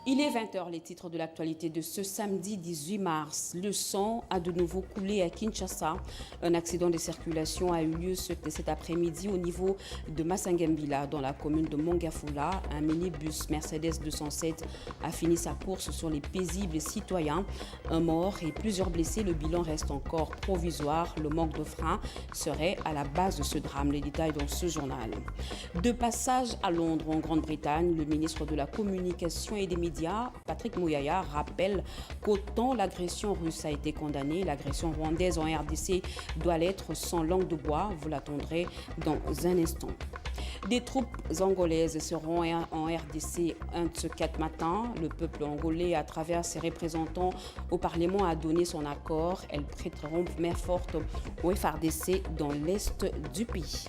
Il est 20 h, les titres de l'actualité de ce samedi 18 mars. Le sang a de nouveau coulé à Kinshasa. Un accident de circulation a eu lieu cet après-midi au niveau de Masangambila, dans la commune de Mongafula. Un minibus Mercedes 207 a fini sa course sur les paisibles citoyens. Un mort et plusieurs blessés. Le bilan reste encore provisoire. Le manque de frein serait à la base de ce drame. Les détails dans ce journal. De passage à Londres, en Grande-Bretagne, le ministre de la Communication et des Médias, Patrick Mouyaya, rappelle qu'autant l'agression russe a été condamnée, l'agression rwandaise en RDC doit l'être sans langue de bois. Vous l'attendrez dans un instant. Des troupes angolaises seront en RDC un de ce 4 matin. Le peuple angolais, à travers ses représentants au Parlement, a donné son accord. Elles prêteront main forte au FRDC dans l'est du pays.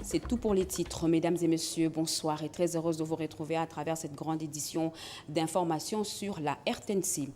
C'est tout pour les titres. Mesdames et messieurs, bonsoir et très heureuse de vous retrouver à travers cette grande édition d'informations sur la RTNC.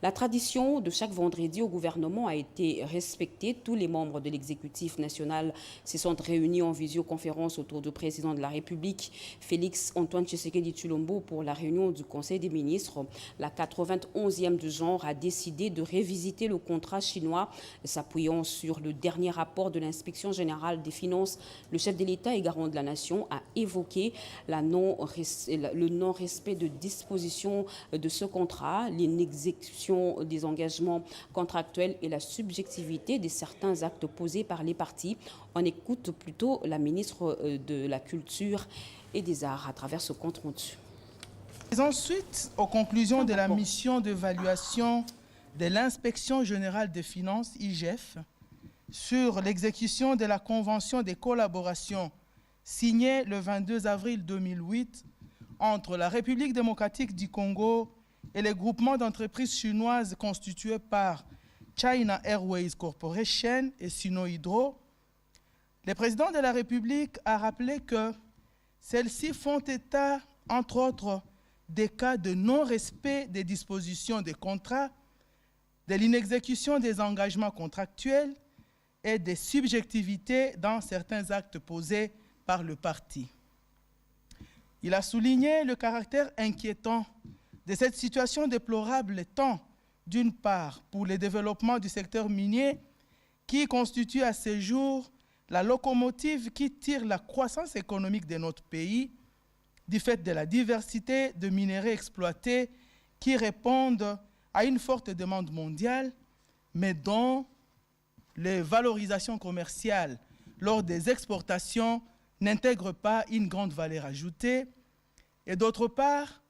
La tradition de chaque vendredi au gouvernement a été respectée. Tous les membres de l'exécutif national se sont réunis en visioconférence autour du président de la République, Félix Antoine Tshisekedi Tshilombo, pour la réunion du Conseil des ministres. La 91e du genre a décidé de révisiter le contrat chinois, s'appuyant sur le dernier rapport de l'inspection générale des finances. Le chef de l'État et garant de la nation a évoqué le non-respect de dispositions de ce contrat, l'inexécution des engagements contractuels et la subjectivité de certains actes posés par les partis. On écoute plutôt la ministre de la Culture et des Arts à travers ce compte rendu. Ensuite, aux conclusions de la mission d'évaluation de l'Inspection générale des finances, IGF, sur l'exécution de la Convention de collaboration signée le 22 avril 2008 entre la République démocratique du Congo et les groupements d'entreprises chinoises constitués par China Airways Corporation et Sinohydro, le président de la République a rappelé que celles-ci font état, entre autres, des cas de non-respect des dispositions des contrats, de l'inexécution des engagements contractuels et des subjectivités dans certains actes posés par le parti. Il a souligné le caractère inquiétant de cette situation déplorable, tant d'une part pour le développement du secteur minier qui constitue à ce jour la locomotive qui tire la croissance économique de notre pays du fait de la diversité de minerais exploités qui répondent à une forte demande mondiale, mais dont les valorisations commerciales lors des exportations n'intègrent pas une grande valeur ajoutée, et d'autre part,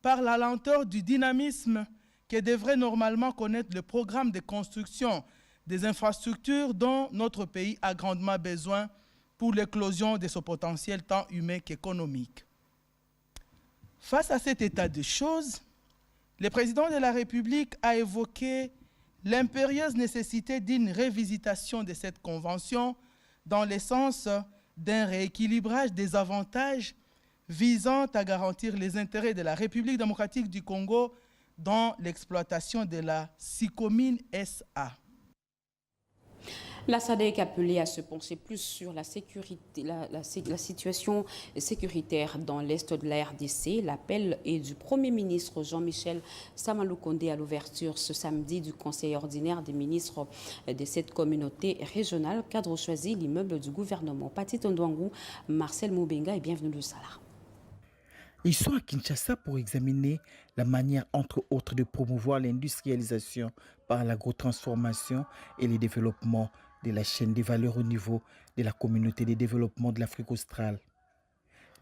par la lenteur du dynamisme que devrait normalement connaître le programme de construction des infrastructures dont notre pays a grandement besoin pour l'éclosion de son potentiel tant humain qu'économique. Face à cet état de choses, le président de la République a évoqué l'impérieuse nécessité d'une révisitation de cette convention dans le sens d'un rééquilibrage des avantages visant à garantir les intérêts de la République démocratique du Congo dans l'exploitation de la Sicomine SA. La SADC appelée à se pencher plus sur la situation sécuritaire dans l'est de la RDC. L'appel est du Premier ministre Jean-Michel Samaloukonde à l'ouverture ce samedi du Conseil ordinaire des ministres de cette communauté régionale. Cadre choisi, l'immeuble du gouvernement. Pati Tondouangou, Marcel Moubenga et bienvenue au Salah. Ils sont à Kinshasa pour examiner la manière, entre autres, de promouvoir l'industrialisation par l'agrotransformation et le développement de la chaîne des valeurs au niveau de la communauté de développement de l'Afrique australe.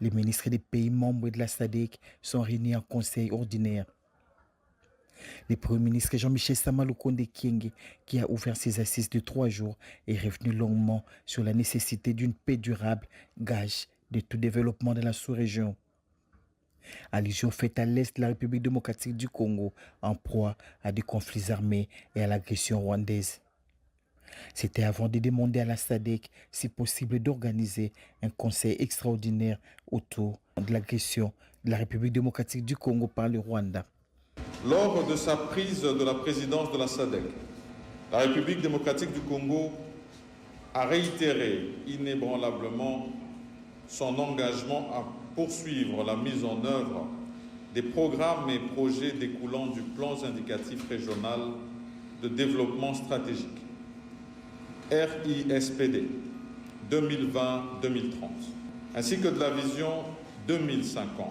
Les ministres des pays membres de la SADC sont réunis en conseil ordinaire. Le Premier ministre Jean-Michel Samaloukonde Kyenge, qui a ouvert ses assises de 3 jours, est revenu longuement sur la nécessité d'une paix durable, gage de tout développement de la sous-région. Allusion faite à l'est de la République démocratique du Congo, en proie à des conflits armés et à l'agression rwandaise. C'était avant de demander à la SADC, si possible, d'organiser un conseil extraordinaire autour de l'agression de la République démocratique du Congo par le Rwanda. Lors de sa prise de la présidence de la SADC, la République démocratique du Congo a réitéré inébranlablement son engagement à poursuivre la mise en œuvre des programmes et projets découlant du plan indicatif régional de développement stratégique, RISPD 2020-2030, ainsi que de la vision 2050.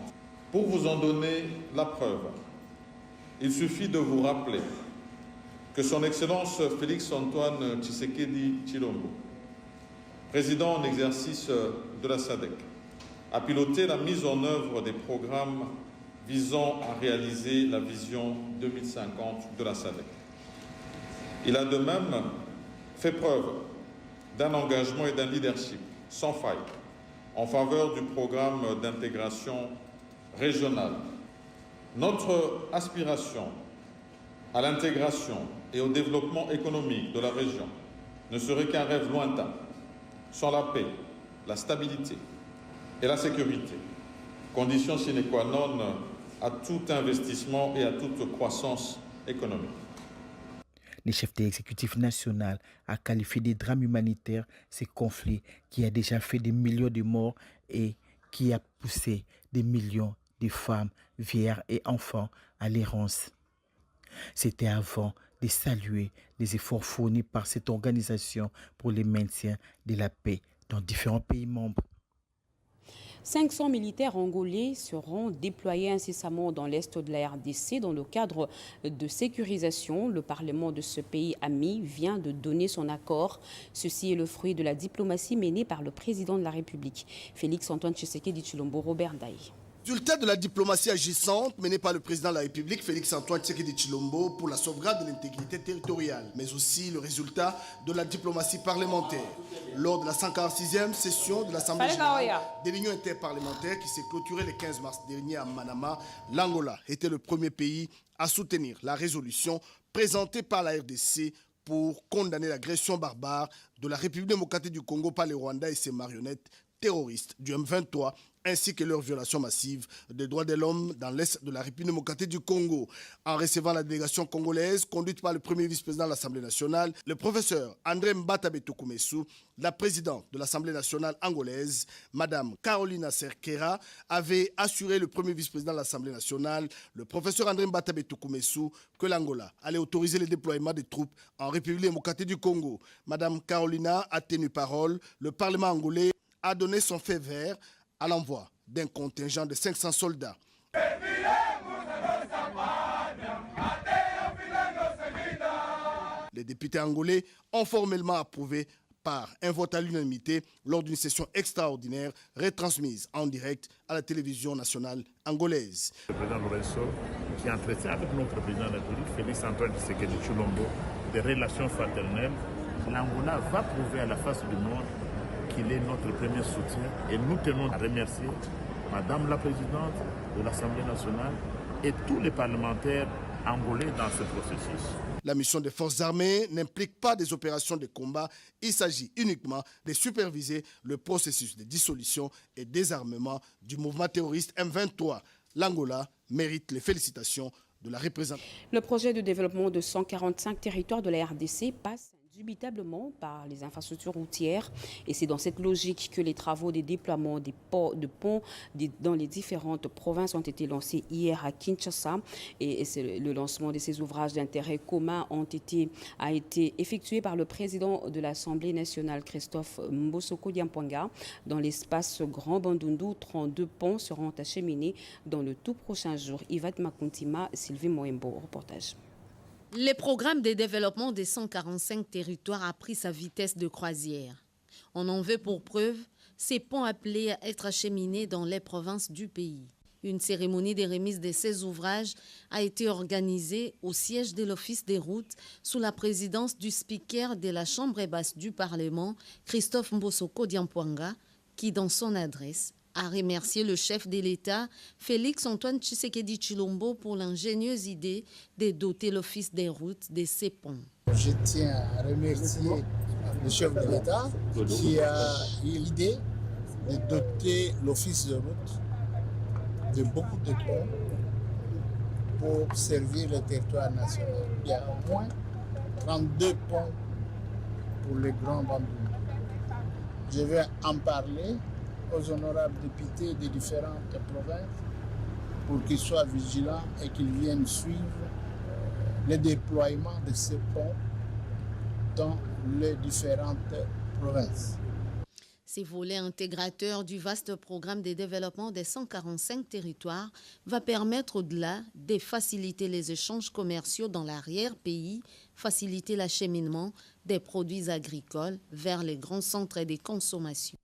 Pour vous en donner la preuve, il suffit de vous rappeler que son Excellence Félix-Antoine Tshisekedi Tshilombo, président en exercice de la SADC, a piloté la mise en œuvre des programmes visant à réaliser la vision 2050 de la SADC. Il a de même fait preuve d'un engagement et d'un leadership sans faille en faveur du programme d'intégration régionale. Notre aspiration à l'intégration et au développement économique de la région ne serait qu'un rêve lointain, sans la paix, la stabilité et la sécurité, condition sine qua non à tout investissement et à toute croissance économique. Le chef de l'exécutif national a qualifié de drame humanitaire ces conflits qui a déjà fait des millions de morts et qui a poussé des millions de femmes, vieillards et enfants à l'errance. C'était avant de saluer les efforts fournis par cette organisation pour le maintien de la paix dans différents pays membres. 500 militaires angolais seront déployés incessamment dans l'est de la RDC dans le cadre de sécurisation. Le Parlement de ce pays ami vient de donner son accord. Ceci est le fruit de la diplomatie menée par le président de la République, Félix-Antoine Tshisekedi Tshilombo. Robert Ndaye. Résultat de la diplomatie agissante menée par le président de la République, Félix-Antoine Tshisekedi Tshilombo, pour la sauvegarde de l'intégrité territoriale, mais aussi le résultat de la diplomatie parlementaire. Lors de la 146e session de l'Assemblée générale de l'Union interparlementaire qui s'est clôturée le 15 mars dernier à Manama, l'Angola était le premier pays à soutenir la résolution présentée par la RDC pour condamner l'agression barbare de la République démocratique du Congo par le Rwanda et ses marionnettes terroristes du M23, ainsi que leur violation massive des droits de l'homme dans l'est de la République démocratique du Congo. En recevant la délégation congolaise conduite par le premier vice-président de l'Assemblée nationale, le professeur André Mbatabe Tokumesu, la présidente de l'Assemblée nationale angolaise, Madame Carolina Cerquera, avait assuré le premier vice-président de l'Assemblée nationale, le professeur André Mbatabe Tokumesu, que l'Angola allait autoriser le déploiement des troupes en République démocratique du Congo. Madame Carolina a tenu parole. Le Parlement angolais a donné son feu vert à l'envoi d'un contingent de 500 soldats. Les députés angolais ont formellement approuvé par un vote à l'unanimité lors d'une session extraordinaire retransmise en direct à la télévision nationale angolaise. Le président Lorenzo, qui entretient avec notre président de la République, Félix-Antoine Tshisekedi Tshilombo, des relations fraternelles, l'Angola va prouver à la face du monde qu'il est notre premier soutien et nous tenons à remercier Madame la Présidente de l'Assemblée nationale et tous les parlementaires angolais dans ce processus. La mission des forces armées n'implique pas des opérations de combat, il s'agit uniquement de superviser le processus de dissolution et désarmement du mouvement terroriste M23. L'Angola mérite les félicitations de la représentante. Le projet de développement de 145 territoires de la RDC passe indubitablement par les infrastructures routières et c'est dans cette logique que les travaux de déploiement de ponts dans les différentes provinces ont été lancés hier à Kinshasa et le lancement de ces ouvrages d'intérêt commun a été effectué par le président de l'Assemblée nationale Christophe Mbosoko Diampwanga. Dans l'espace Grand Bandundu, 32 ponts seront acheminés dans le tout prochain jour. Ivat Makuntima, Sylvie Moembo, reportage. Le programme de développement des 145 territoires a pris sa vitesse de croisière. On en veut pour preuve ces ponts appelés à être acheminés dans les provinces du pays. Une cérémonie de remise de ces ouvrages a été organisée au siège de l'Office des routes sous la présidence du speaker de la Chambre basse du Parlement, Christophe Mbosoko Diampwanga, qui dans son adresse a remercié le chef de l'État, Félix-Antoine Tshisekedi Tshilombo, pour l'ingénieuse idée de doter l'Office des routes de ces ponts. Je tiens à remercier le chef de l'État qui a eu l'idée de doter l'Office de routes de beaucoup de ponts pour servir le territoire national. Il y a au moins 32 ponts pour le Grand Bandundu. Je vais en parler aux honorables députés des différentes provinces pour qu'ils soient vigilants et qu'ils viennent suivre le déploiement de ces ponts dans les différentes provinces. Ces volets intégrateurs du vaste programme de développement des 145 territoires va permettre au-delà de faciliter les échanges commerciaux dans l'arrière-pays, faciliter l'acheminement des produits agricoles vers les grands centres de consommation.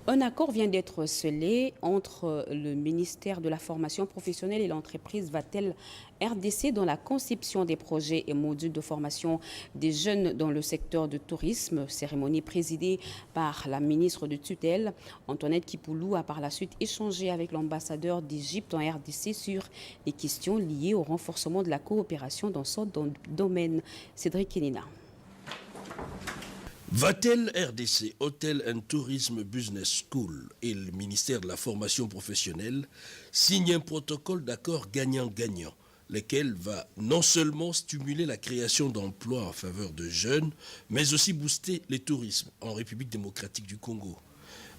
Un accord vient d'être scellé entre le ministère de la formation professionnelle et l'entreprise Vatel RDC dans la conception des projets et modules de formation des jeunes dans le secteur du tourisme. Cérémonie présidée par la ministre de tutelle. Antoinette Kipoulou a par la suite échangé avec l'ambassadeur d'Égypte en RDC sur les questions liées au renforcement de la coopération dans ce domaine. Cédric Kenina. Vatel RDC, Hotel and Tourism Business School et le ministère de la formation professionnelle signent un protocole d'accord gagnant-gagnant, lequel va non seulement stimuler la création d'emplois en faveur de jeunes, mais aussi booster le tourisme en République démocratique du Congo.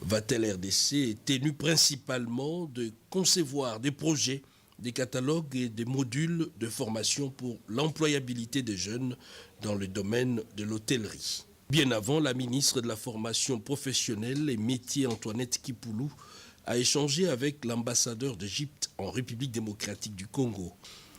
Vatel RDC est tenu principalement de concevoir des projets, des catalogues et des modules de formation pour l'employabilité des jeunes dans le domaine de l'hôtellerie. Bien avant, la ministre de la formation professionnelle et métiers Antoinette Kipoulou a échangé avec l'ambassadeur d'Égypte en République démocratique du Congo.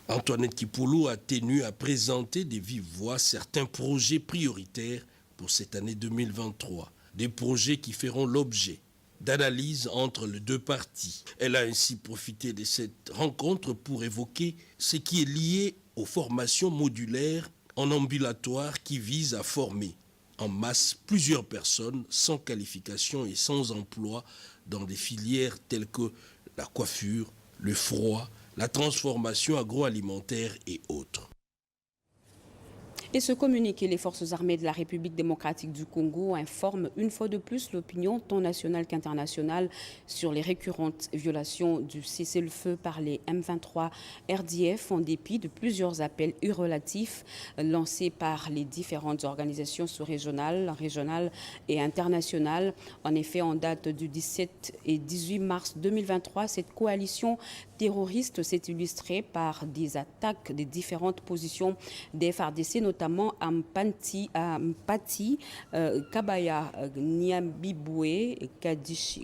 Antoinette Kipoulou a tenu à présenter de vive voix certains projets prioritaires pour cette année 2023. Des projets qui feront l'objet d'analyse entre les deux parties. Elle a ainsi profité de cette rencontre pour évoquer ce qui est lié aux formations modulaires en ambulatoire qui visent à former en masse plusieurs personnes sans qualification et sans emploi dans des filières telles que la coiffure, le froid, la transformation agroalimentaire et autres. Et ce communiqué, les forces armées de la République démocratique du Congo informent une fois de plus l'opinion tant nationale qu'internationale sur les récurrentes violations du cessez-le-feu par les M23 RDF en dépit de plusieurs appels relatifs lancés par les différentes organisations sous-régionales, régionales et internationales. En effet, en date du 17 et 18 mars 2023, cette coalition terroriste s'est illustrée par des attaques des différentes positions des FARDC, notamment à Mpati, Kabaya, Niambiboué,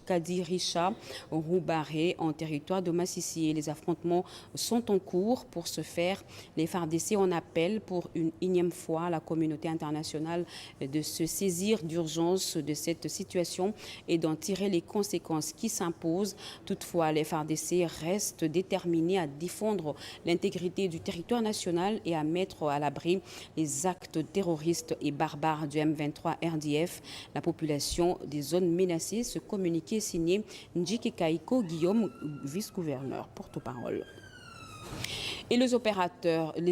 Kadirisha, Roubaré en territoire de Massissi. Les affrontements sont en cours. Pour ce faire, les FARDC en appellent pour une énième fois à la communauté internationale de se saisir d'urgence de cette situation et d'en tirer les conséquences qui s'imposent. Toutefois, les FARDC restent déterminés à défendre l'intégrité du territoire national et à mettre à l'abri les actes terroristes et barbares du M23 RDF. La population des zones menacées, ce communiqué signé Njike Kaiko Guillaume, vice-gouverneur, porte-parole. Et les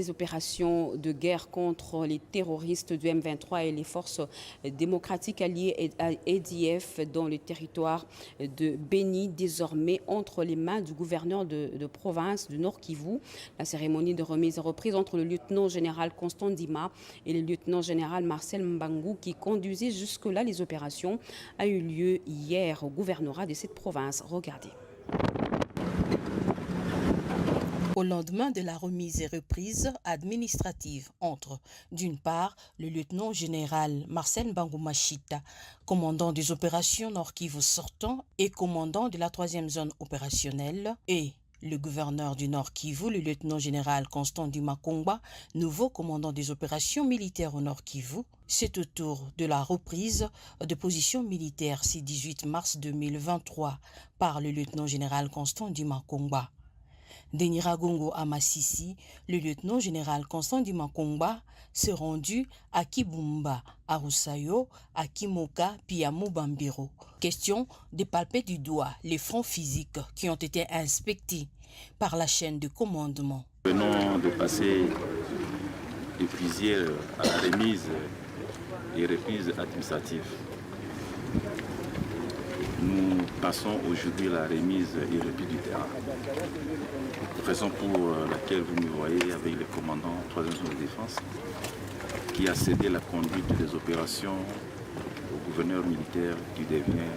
opérations de guerre contre les terroristes du M23 et les forces démocratiques alliées à ADF dans le territoire de Beni, désormais entre les mains du gouverneur de province du Nord Kivu. La cérémonie de remise et reprise entre le lieutenant-général Constant Ndima et le lieutenant-général Marcel Mbangu, qui conduisait jusque-là les opérations, a eu lieu hier au gouvernorat de cette province. Regardez. Au lendemain de la remise et reprise administrative entre, d'une part, le lieutenant-général Marcel Mbangu Machita, commandant des opérations Nord Kivu sortant et commandant de la 3e zone opérationnelle, et le gouverneur du Nord Kivu, le lieutenant-général Constant Ndima Kongba, nouveau commandant des opérations militaires au Nord Kivu, c'est au tour de la reprise de positions militaires ce 18 mars 2023 par le lieutenant-général Constant Ndima Kongba. De Niragongo à Massissi, le lieutenant-général Constant Ndima Kongba s'est rendu à Kibumba, à Roussayo, à Kimoka, puis à Mubambiro. Question de palper du doigt les fronts physiques qui ont été inspectés par la chaîne de commandement. Nous venons de passer de plusieurs à la remise et reprise administrative. Nous passons aujourd'hui à la remise et reprise du terrain. Raison pour laquelle vous me voyez avec le commandant 3e zone de défense qui a cédé la conduite des opérations au gouverneur militaire qui devient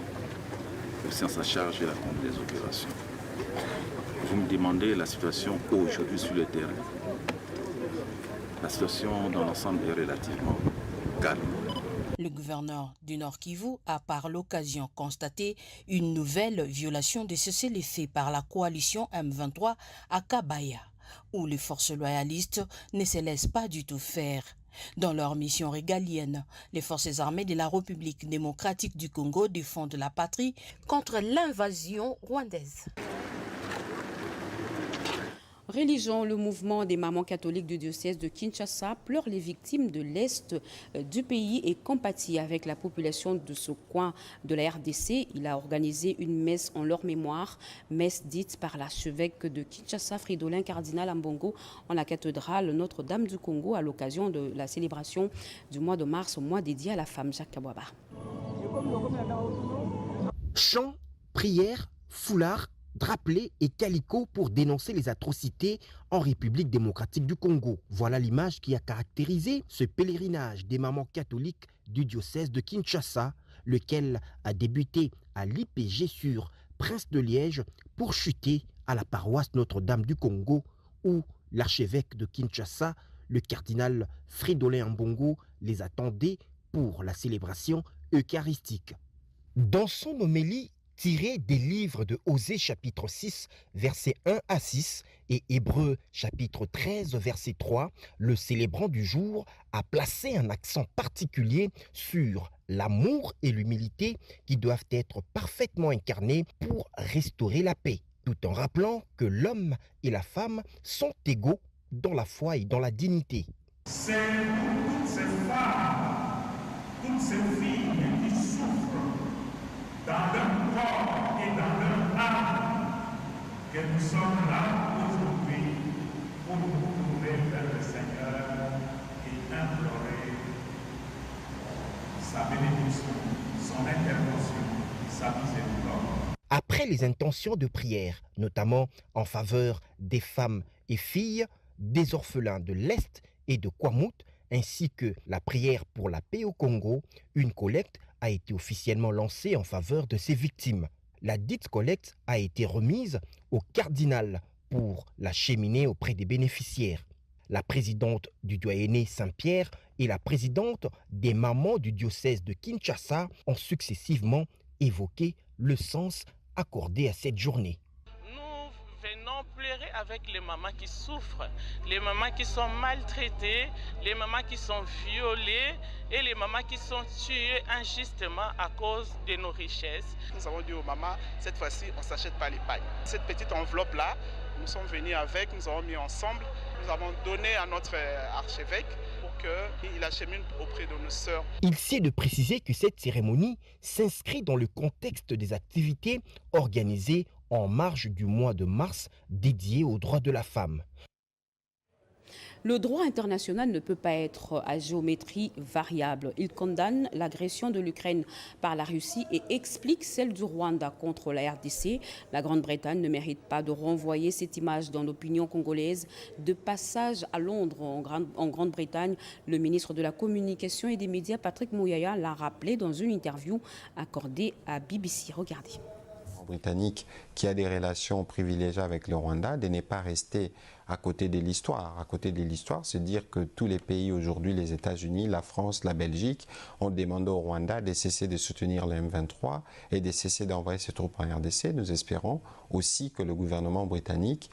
aussi en sa charge de la conduite des opérations. Vous me demandez la situation aujourd'hui sur le terrain. La situation dans l'ensemble est relativement calme. Le gouverneur du Nord Kivu a par l'occasion constaté une nouvelle violation des cessez-le-feu par la coalition M23 à Kabaya, où les forces loyalistes ne se laissent pas du tout faire. Dans leur mission régalienne, les forces armées de la République démocratique du Congo défendent la patrie contre l'invasion rwandaise. Religion, le mouvement des mamans catholiques du diocèse de Kinshasa pleure les victimes de l'Est du pays et compatit avec la population de ce coin de la RDC. Il a organisé une messe en leur mémoire, messe dite par l'archevêque de Kinshasa, Fridolin Cardinal Ambongo, en la cathédrale Notre-Dame du Congo à l'occasion de la célébration du mois de mars, au mois dédié à la femme. Jacques Kabouaba. Chants, prières, foulards, drapelet et calicot pour dénoncer les atrocités en République démocratique du Congo. Voilà l'image qui a caractérisé ce pèlerinage des mamans catholiques du diocèse de Kinshasa, lequel a débuté à l'IPG sur Prince de Liège pour chuter à la paroisse Notre-Dame du Congo, où l'archevêque de Kinshasa, le cardinal Fridolin Ambongo, les attendait pour la célébration eucharistique. Dans son homélie, tiré des livres de Osée chapitre 6, versets 1 à 6 et Hébreux chapitre 13, verset 3, le célébrant du jour a placé un accent particulier sur l'amour et l'humilité qui doivent être parfaitement incarnés pour restaurer la paix, tout en rappelant que l'homme et la femme sont égaux dans la foi et dans la dignité. C'est pour toutes ces femmes, toutes ces filles qui souffrent dans leur corps et dans leur âme, que nous sommes là aujourd'hui pour nous tourner vers le Seigneur et implorer sa bénédiction, son intervention, sa miséricorde. Après les intentions de prière, notamment en faveur des femmes et filles, des orphelins de l'Est et de Kwamut, ainsi que la prière pour la paix au Congo, une collecte a été officiellement lancée en faveur de ces victimes. La dite collecte a été remise au cardinal pour l'acheminer auprès des bénéficiaires. La présidente du doyenné Saint-Pierre et la présidente des mamans du diocèse de Kinshasa ont successivement évoqué le sens accordé à cette journée. Venons pleurer avec les mamans qui souffrent, les mamans qui sont maltraitées, les mamans qui sont violées et les mamans qui sont tuées injustement à cause de nos richesses. Nous avons dit aux mamans, cette fois-ci, on ne s'achète pas les pagnes. Cette petite enveloppe-là, nous sommes venus avec, nous avons mis ensemble, nous avons donné à notre archevêque pour qu'il achemine auprès de nos sœurs. Il s'est de préciser que cette cérémonie s'inscrit dans le contexte des activités organisées en marge du mois de mars dédié aux droits de la femme. Le droit international ne peut pas être à géométrie variable. Il condamne l'agression de l'Ukraine par la Russie et explique celle du Rwanda contre la RDC. La Grande-Bretagne ne mérite pas de renvoyer cette image dans l'opinion congolaise. De passage à Londres, en Grande-Bretagne, le ministre de la Communication et des Médias, Patrick Mouyaya, l'a rappelé dans une interview accordée à BBC. Regardez. Britannique qui a des relations privilégiées avec le Rwanda, de ne pas rester à côté de l'histoire. À côté de l'histoire, c'est dire que tous les pays aujourd'hui, les États-Unis, la France, la Belgique, ont demandé au Rwanda de cesser de soutenir le M23 et de cesser d'envoyer ses troupes en RDC. Nous espérons aussi que le gouvernement britannique,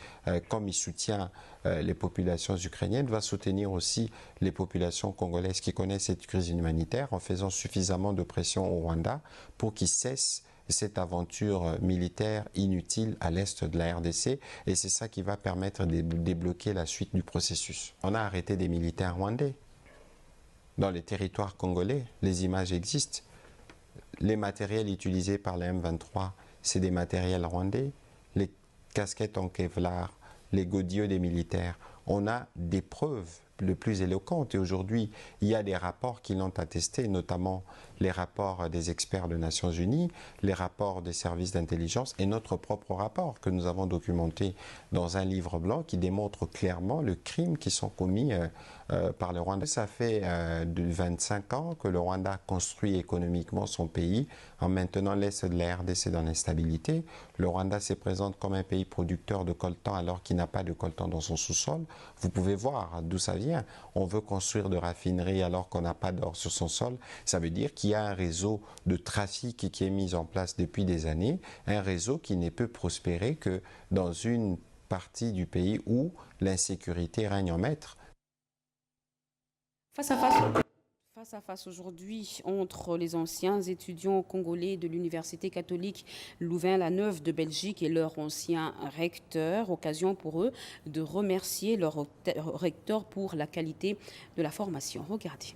comme il soutient les populations ukrainiennes, va soutenir aussi les populations congolaises qui connaissent cette crise humanitaire en faisant suffisamment de pression au Rwanda pour qu'il cesse cette aventure militaire inutile à l'est de la RDC, et c'est ça qui va permettre de débloquer la suite du processus. On a arrêté des militaires rwandais dans les territoires congolais, les images existent. Les matériels utilisés par les M23, c'est des matériels rwandais. Les casquettes en Kevlar, les godillots des militaires on a des preuves le plus éloquentes. Et aujourd'hui, il y a des rapports qui l'ont attesté, notamment les rapports des experts des Nations Unies, les rapports des services d'intelligence et notre propre rapport que nous avons documenté dans un livre blanc qui démontre clairement le crime qui sont commis par le Rwanda. Ça fait 25 ans que le Rwanda construit économiquement son pays en maintenant l'Est de la RDC dans l'instabilité. Le Rwanda se présente comme un pays producteur de coltan alors qu'il n'a pas de coltan dans son sous-sol. Vous pouvez voir d'où ça vient. On veut construire de raffineries alors qu'on n'a pas d'or sur son sol. Ça veut dire qu'il y a un réseau de trafic qui est mis en place depuis des années, un réseau qui ne peut prospérer que dans une partie du pays où l'insécurité règne en maître. Face à face aujourd'hui entre les anciens étudiants congolais de l'Université catholique Louvain-la-Neuve de Belgique et leur ancien recteur, occasion pour eux de remercier leur recteur pour la qualité de la formation. Regardez.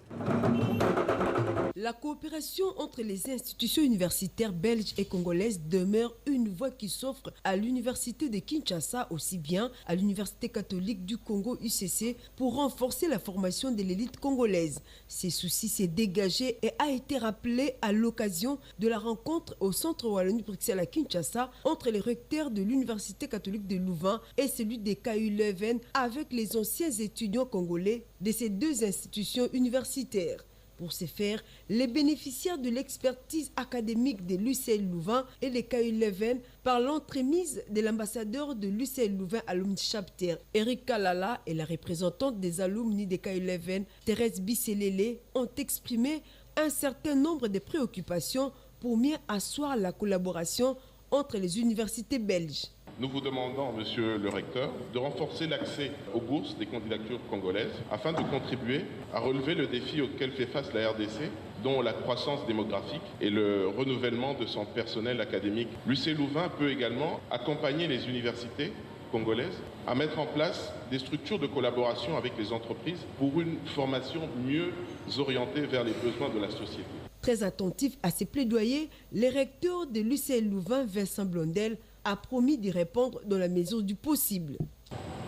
La coopération entre les institutions universitaires belges et congolaises demeure une voie qui s'offre à l'Université de Kinshasa, aussi bien à l'Université catholique du Congo UCC, pour renforcer la formation de l'élite congolaise. Ces soucis s'est dégagé et a été rappelé à l'occasion de la rencontre au centre Wallonie-Bruxelles à Kinshasa entre les recteurs de l'Université catholique de Louvain et celui de KU Leuven avec les anciens étudiants congolais de ces deux institutions universitaires. Pour ce faire, les bénéficiaires de l'expertise académique de l'UCL Louvain et les KU Leuven, par l'entremise de l'ambassadeur de l'UCL Louvain Alumni Chapter, Eric Kalala, et la représentante des alumni de KU Leuven, Thérèse Bisselele, ont exprimé un certain nombre de préoccupations pour mieux asseoir la collaboration entre les universités belges. Nous vous demandons, monsieur le recteur, de renforcer l'accès aux bourses des candidatures congolaises afin de contribuer à relever le défi auquel fait face la RDC, dont la croissance démographique et le renouvellement de son personnel académique. L'UCL Louvain peut également accompagner les universités congolaises à mettre en place des structures de collaboration avec les entreprises pour une formation mieux orientée vers les besoins de la société. Très attentif à ces plaidoyers, le recteur de l'UCL Louvain, Vincent Blondel, a promis d'y répondre dans la mesure du possible.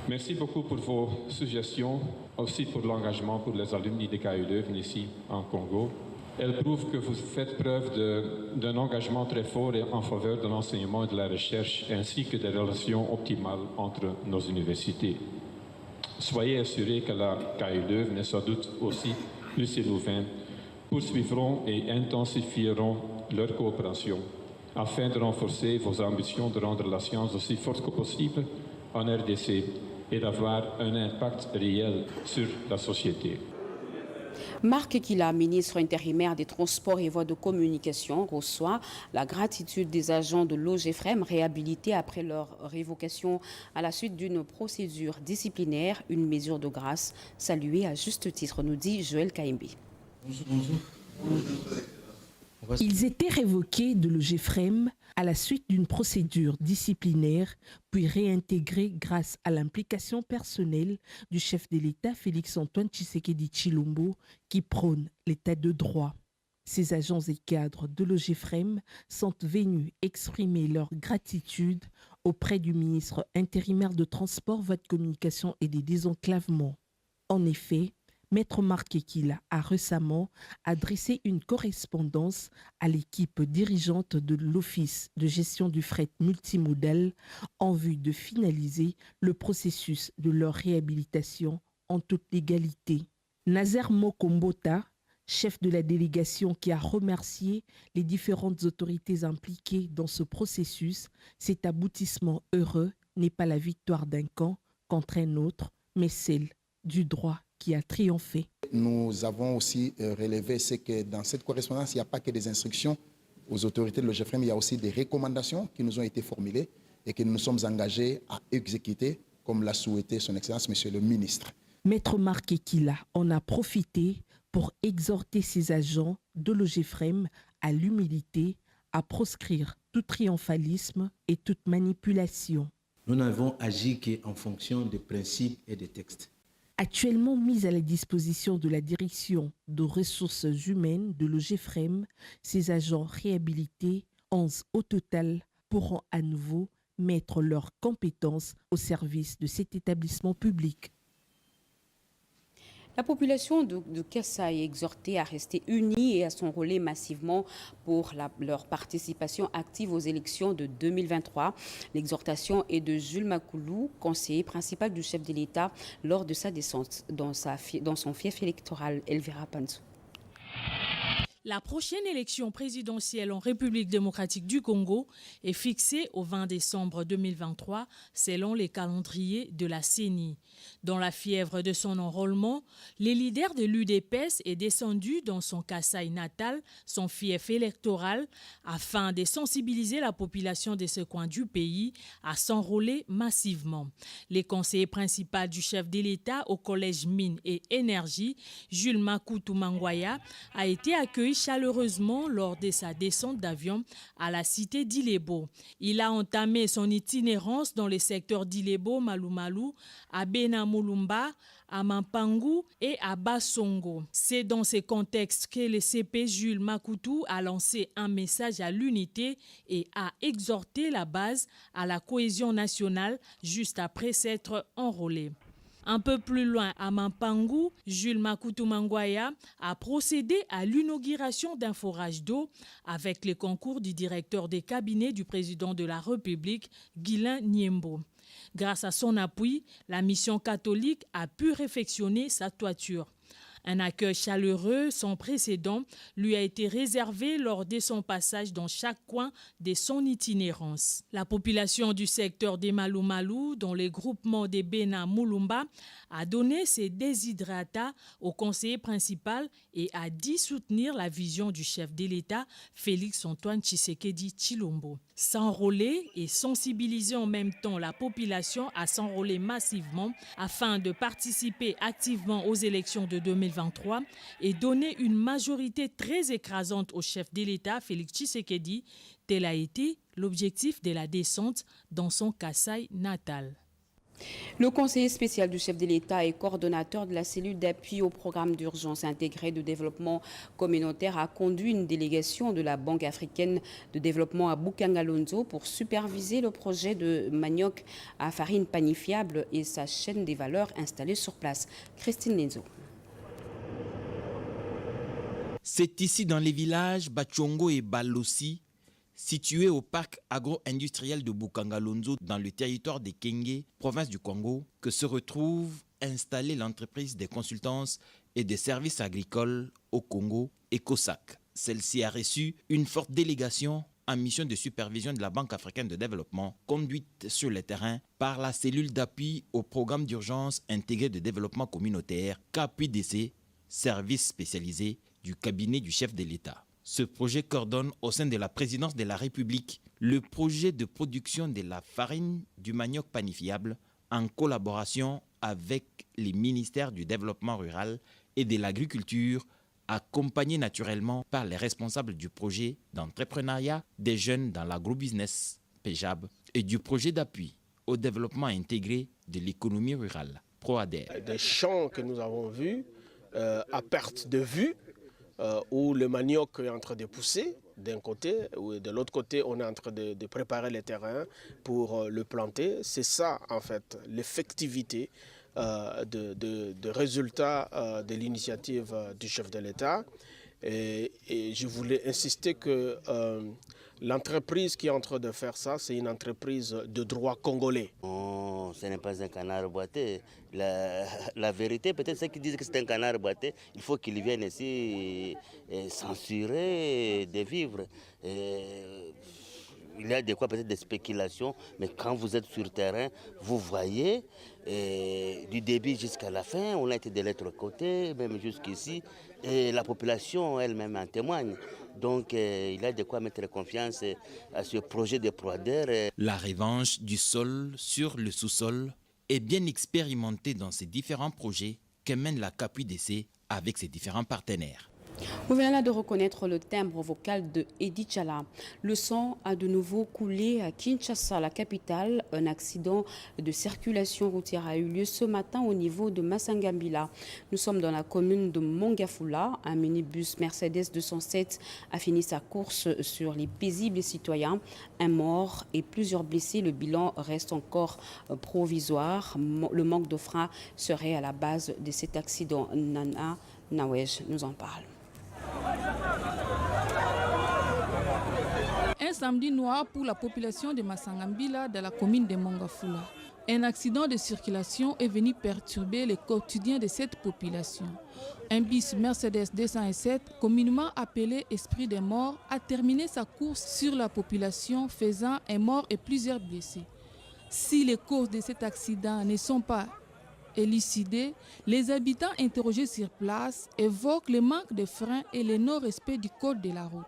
Merci beaucoup pour vos suggestions, aussi pour l'engagement pour les alumni de KU Leuven ici en Congo. Elles prouvent que vous faites preuve d'un engagement très fort en faveur de l'enseignement et de la recherche, ainsi que des relations optimales entre nos universités. Soyez assurés que la KU Leuven et sans doute aussi l'UCL Louvain poursuivront et intensifieront leur coopération afin de renforcer vos ambitions de rendre la science aussi forte que possible en RDC et d'avoir un impact réel sur la société. Marc Kila, ministre intérimaire des Transports et Voies de Communication, reçoit la gratitude des agents de l'OGFREM réhabilités après leur révocation à la suite d'une procédure disciplinaire, une mesure de grâce saluée à juste titre, nous dit Joël Kaimbe. Ils étaient révoqués de l'OGFREM à la suite d'une procédure disciplinaire, puis réintégrés grâce à l'implication personnelle du chef de l'État Félix-Antoine Tshisekedi Tshilombo qui prône l'État de droit. Ces agents et cadres de l'OGFREM sont venus exprimer leur gratitude auprès du ministre intérimaire de Transport, Voies de Communication et des Désenclavements. En effet, Maître Marc Kila a récemment adressé une correspondance à l'équipe dirigeante de l'Office de gestion du fret multimodal en vue de finaliser le processus de leur réhabilitation en toute légalité. Nazer Mokombota, chef de la délégation qui a remercié les différentes autorités impliquées dans ce processus, cet aboutissement heureux n'est pas la victoire d'un camp contre un autre, mais celle du droit qui a triomphé. Nous avons aussi relevé que dans cette correspondance, il n'y a pas que des instructions aux autorités de l'OGFREM, il y a aussi des recommandations qui nous ont été formulées et que nous nous sommes engagés à exécuter, comme l'a souhaité son Excellence, Monsieur le Ministre. Maître Marc Kila en a profité pour exhorter ses agents de l'OGFREM à l'humilité, à proscrire tout triomphalisme et toute manipulation. Nous n'avons agi qu'en fonction des principes et des textes. Actuellement mise à la disposition de la direction de ressources humaines de l'OGFREM, ces agents réhabilités, 11 au total, pourront à nouveau mettre leurs compétences au service de cet établissement public. La population de Kassa est exhortée à rester unie et à s'enrôler massivement pour leur participation active aux élections de 2023. L'exhortation est de Jules Makoulou, conseiller principal du chef de l'État, lors de sa descente dans son fief électoral. Elvira Pansou. La prochaine élection présidentielle en République démocratique du Congo est fixée au 20 décembre 2023 selon les calendriers de la CENI. Dans la fièvre de son enrôlement, les leaders de l'UDPS est descendu dans son Kasaï natal, son fief électoral, afin de sensibiliser la population de ce coin du pays à s'enrôler massivement. Les conseillers principaux du chef de l'État au Collège Mines et Énergie, Jules Makoulou Mangwaya, a été accueilli chaleureusement lors de sa descente d'avion à la cité d'Ilebo. Il a entamé son itinérance dans les secteurs d'Ilebo, Malumalu, à Benamulumba, à Mampangu et à Bassongo. C'est dans ces contextes que le CP Jules Makoulou a lancé un message à l'unité et a exhorté la base à la cohésion nationale juste après s'être enrôlé. Un peu plus loin, à Mampangu, Jules Makoulou Mangwaya a procédé à l'inauguration d'un forage d'eau avec le concours du directeur des cabinets du président de la République, Guilain Niembo. Grâce à son appui, la mission catholique a pu réfectionner sa toiture. Un accueil chaleureux sans précédent lui a été réservé lors de son passage dans chaque coin de son itinérance. La population du secteur des Malumalu, dont le groupement des Bena Mulumba, a donné ses déshydratats au conseiller principal et a dit soutenir la vision du chef de l'État, Félix-Antoine Tshisekedi Tshilombo. S'enrôler et sensibiliser en même temps la population à s'enrôler massivement afin de participer activement aux élections de 2023 et donner une majorité très écrasante au chef de l'État, Félix Tshisekedi, tel a été l'objectif de la descente dans son Kasaï natal. Le conseiller spécial du chef de l'État et coordonnateur de la cellule d'appui au programme d'urgence intégré de développement communautaire a conduit une délégation de la Banque africaine de développement à Bukangalonzo pour superviser le projet de manioc à farine panifiable et sa chaîne des valeurs installée sur place. Christine Lenzo. C'est ici dans les villages Bachongo et Balossi, situé au parc agro-industriel de Bukangalonzo dans le territoire de Kenge, province du Congo, que se retrouve installée l'entreprise des consultances et des services agricoles au Congo, ECOSAC. Celle-ci a reçu une forte délégation en mission de supervision de la Banque africaine de développement, conduite sur le terrain par la cellule d'appui au programme d'urgence intégré de développement communautaire, KPDC, service spécialisé du cabinet du chef de l'État. Ce projet coordonne au sein de la présidence de la République le projet de production de la farine du manioc panifiable en collaboration avec les ministères du développement rural et de l'agriculture, accompagné naturellement par les responsables du projet d'entrepreneuriat des jeunes dans l'agrobusiness, PEJAB, et du projet d'appui au développement intégré de l'économie rurale, PROADER. Des champs que nous avons vus à perte de vue, où le manioc est en train de pousser d'un côté, ou de l'autre côté on est en train de préparer les terrains pour le planter. C'est ça en fait l'effectivité de résultats de l'initiative du chef de l'État. Et je voulais insister que l'entreprise qui est en train de faire ça, c'est une entreprise de droit congolais. Non, ce n'est pas un canard boité. La vérité, peut-être ceux qui disent que c'est un canard boité, il faut qu'ils viennent ici censurer des vivres. Il y a des quoi peut-être des spéculations, mais quand vous êtes sur le terrain, vous voyez du début jusqu'à la fin, on a été de l'autre côté, même jusqu'ici, et la population elle-même en témoigne. Donc il y a de quoi mettre confiance à ce projet de PROADER. La revanche du sol sur le sous-sol est bien expérimentée dans ces différents projets que mène la KPDC avec ses différents partenaires. Vous venez là de reconnaître le timbre vocal de Edi Tchala. Le sang a de nouveau coulé à Kinshasa, la capitale. Un accident de circulation routière a eu lieu ce matin au niveau de Masangambila. Nous sommes dans la commune de Mongafula. Un minibus Mercedes 207 a fini sa course sur les paisibles citoyens. Un mort et plusieurs blessés. Le bilan reste encore provisoire. Le manque de frein serait à la base de cet accident. Nana Nawej nous en parle. Un samedi noir pour la population de Masangambila de la commune de Mongafula. Un accident de circulation est venu perturber le quotidien de cette population. Un bus Mercedes 207, communément appelé Esprit des morts, a terminé sa course sur la population, faisant un mort et plusieurs blessés. Si les causes de cet accident ne sont pas élucidées, les habitants interrogés sur place évoquent le manque de freins et le non-respect du code de la route.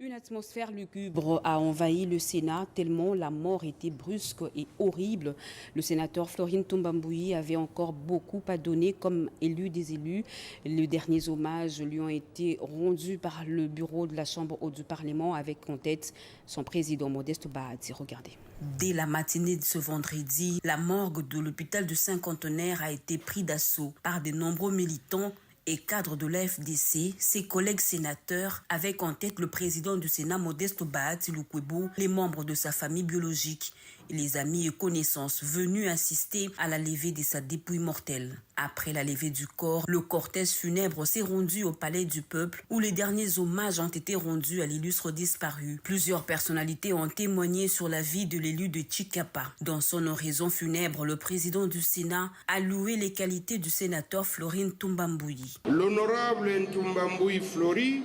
Une atmosphère lugubre a envahi le Sénat tellement la mort était brusque et horrible. Le sénateur Florine Tombamboui avait encore beaucoup à donner comme élu des élus. Les derniers hommages lui ont été rendus par le bureau de la Chambre haute du Parlement avec en tête son président Modeste Bahati. Regardez. Dès la matinée de ce vendredi, la morgue de l'hôpital du Cinquantenaire a été prise d'assaut par de nombreux militants et cadres de la FDC, ses collègues sénateurs, avec en tête le président du Sénat Modeste Bahati Lukwebo, les membres de sa famille biologique et les amis et connaissances venus assister à la levée de sa dépouille mortelle. Après la levée du corps, le cortège funèbre s'est rendu au Palais du Peuple où les derniers hommages ont été rendus à l'illustre disparu. Plusieurs personnalités ont témoigné sur la vie de l'élu de Tchikapa. Dans son oraison funèbre, le président du Sénat a loué les qualités du sénateur Florine Tombamboui. L'honorable Ntombamboui Flori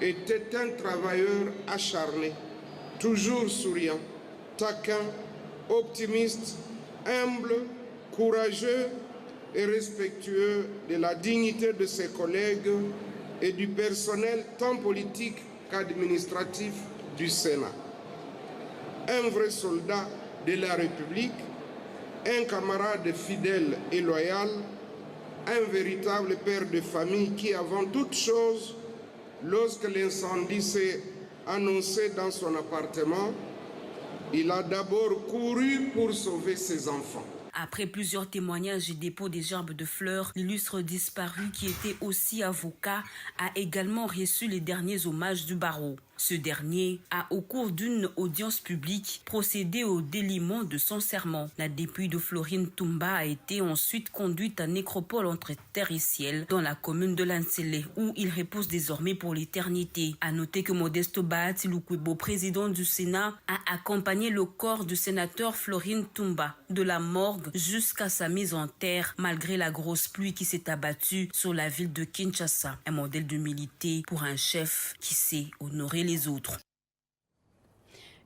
était un travailleur acharné, toujours souriant, taquin, optimiste, humble, courageux et respectueux de la dignité de ses collègues et du personnel tant politique qu'administratif du Sénat. Un vrai soldat de la République, un camarade fidèle et loyal, un véritable père de famille qui, avant toute chose, lorsque l'incendie s'est annoncé dans son appartement, il a d'abord couru pour sauver ses enfants. Après plusieurs témoignages et dépôts des gerbes de fleurs, l'illustre disparu, qui était aussi avocat, a également reçu les derniers hommages du barreau. Ce dernier a, au cours d'une audience publique, procédé au déliement de son serment. La dépouille de Florine Toumba a été ensuite conduite à nécropole entre terre et ciel, dans la commune de Lansele, où il repose désormais pour l'éternité. À noter que Modeste Bahati Lukwebo, président du Sénat, a accompagné le corps du sénateur Florine Toumba de la morgue jusqu'à sa mise en terre, malgré la grosse pluie qui s'est abattue sur la ville de Kinshasa. Un modèle d'humilité pour un chef qui sait honorer les autres.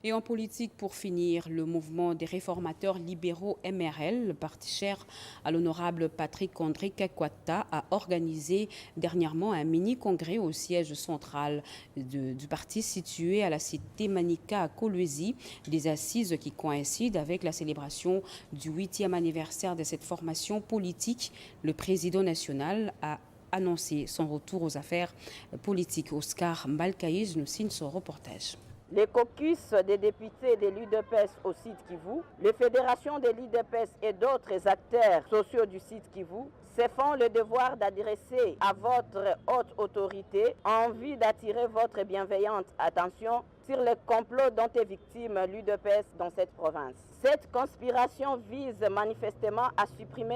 Et en politique, pour finir, le mouvement des réformateurs libéraux MRL, le parti cher à l'honorable Patrick André Kakwata, a organisé dernièrement un mini-congrès au siège central du parti situé à la cité Manika à Kolwezi, des assises qui coïncident avec la célébration du 8e anniversaire de cette formation politique. Le président national a annoncé son retour aux affaires politiques. Oscar Mbalkaïs nous signe son reportage. Les caucus des députés de l'UDPS au site Kivu, les fédérations de l'UDPS et d'autres acteurs sociaux du site Kivu se font le devoir d'adresser à votre haute autorité en vue d'attirer votre bienveillante attention sur le complot dont est victime l'UDPS dans cette province. Cette conspiration vise manifestement à supprimer.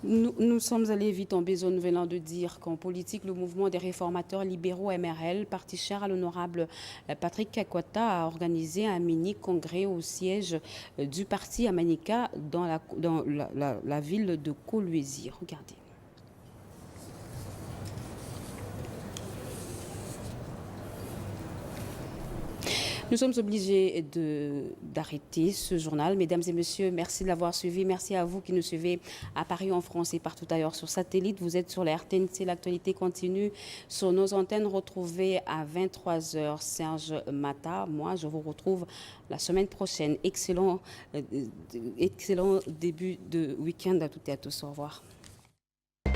Nous sommes allés vite en besogne venant de dire qu'en politique, le mouvement des réformateurs libéraux MRL, parti cher à l'honorable Patrick Kakwata, a organisé un mini-congrès au siège du parti à Manika dans la ville de Kolwezi. Regardez. Nous sommes obligés d'arrêter ce journal. Mesdames et messieurs, merci de l'avoir suivi. Merci à vous qui nous suivez à Paris, en France et partout ailleurs sur satellite. Vous êtes sur la RTNC. L'actualité continue sur nos antennes. Retrouvez à 23h Serge Mata. Moi, je vous retrouve la semaine prochaine. Excellent début de week-end à toutes et à tous. Au revoir.